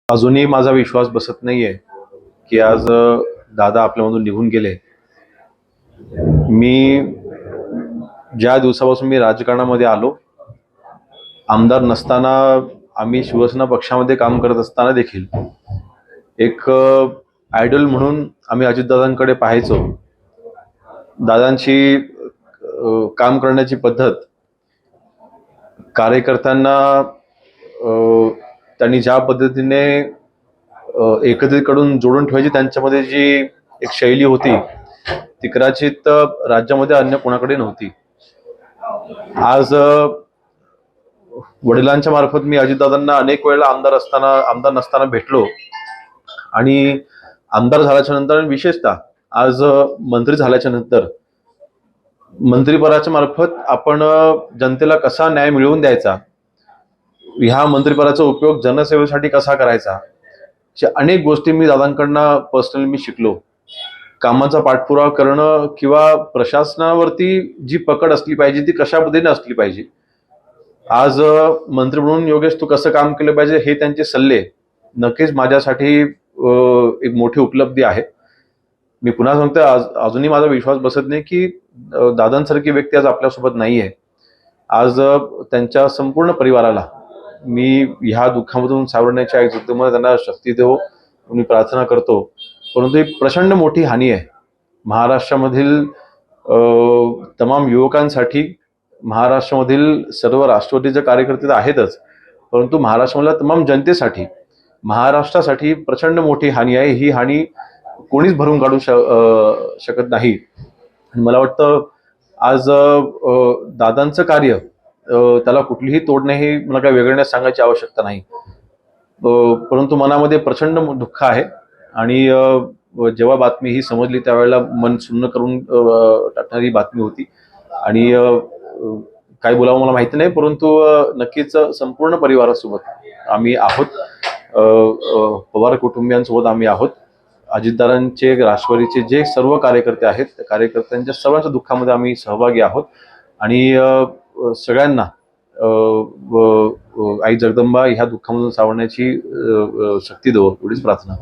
अजूनही माझा विश्वास बसत नाहीये की आज दादा आपल्यामधून निघून गेले. मी ज्या दिवसापासून मी राजकारणामध्ये आलो, आमदार नसताना आम्ही शिवसेना पक्षामध्ये काम करत असताना देखील एक आयडल म्हणून आम्ही अजितदादांकडे पाहायचो. दादांची काम करण्याची पद्धत, कार्यकर्त्यांना त्यांनी ज्या पद्धतीने एकत्रितकडून जोडून ठेवायची त्यांच्यामध्ये जी एक शैली होती, ती कदाचित राज्यामध्ये अन्य कोणाकडे नव्हती. आज वडिलांच्या मार्फत मी अजितदादांना अनेक वेळेला आमदार नसताना भेटलो आणि आमदार झाल्याच्या नंतर, विशेषतः आज मंत्री झाल्याच्या नंतर मंत्रिपदाच्या मार्फत आपण जनतेला कसा न्याय मिळवून द्यायचा, ह्या मंत्रिपदाचा उपयोग जनसेवेसाठी कसा करायचा, अनेक गोष्टी मी दादांकडनं पर्सनली मी शिकलो. कामाचा पाठपुरावा करणं किंवा प्रशासनावरती जी पकड असली पाहिजे ती कशा पद्धतीने असली पाहिजे. आज मंत्री म्हणून योगेश तू कसं काम केलं पाहिजे हे त्यांचे सल्ले नक्कीच माझ्यासाठी एक मोठी उपलब्धी आहे. मी पुन्हा सांगतो, अजूनही माझा विश्वास बसत नाही की दादांसारखी व्यक्ती आज आपल्यासोबत नाहीये. आज त्यांच्या संपूर्ण परिवाराला मी ह्या दुःखामधून सावरण्याच्या जगदंबा त्यांना शक्ती देव मी प्रार्थना करतो. परंतु ही प्रचंड मोठी हानी आहे महाराष्ट्रामधील तमाम युवकांसाठी. महाराष्ट्रामधील सर्व राष्ट्रवादीचे कार्यकर्ते आहेतच, परंतु महाराष्ट्रामधल्या तमाम जनतेसाठी, महाराष्ट्रासाठी प्रचंड मोठी हानी आहे. ही हानी कोणीच भरून काढू शकत नाही. मला वाटतं आज दादांचं कार्य, त्याला कुठलीही तोड नाही, मला काय वेगळं सांगायची आवश्यकता नाही. परंतु मनामध्ये प्रचंड दुःख आहे आणि जेव्हा बातमी ही समजली त्यावेळेला मन सुन्न करून टाकणारी बातमी होती आणि काय बोलावं मला माहिती नाही, परंतु नक्कीच संपूर्ण परिवारासोबत आम्ही आहोत. पवार कुटुंबियांसोबत आम्ही आहोत. अजितदादांचे, राष्ट्रवादीचे जे सर्व कार्यकर्ते आहेत, त्या कार्यकर्त्यांच्या सर्वांच्या दुःखामध्ये आम्ही सहभागी आहोत आणि सगळ्यांना आई जगदंबा ह्या दुःखामधून सावरण्याची शक्ती देवो एवढीच प्रार्थना.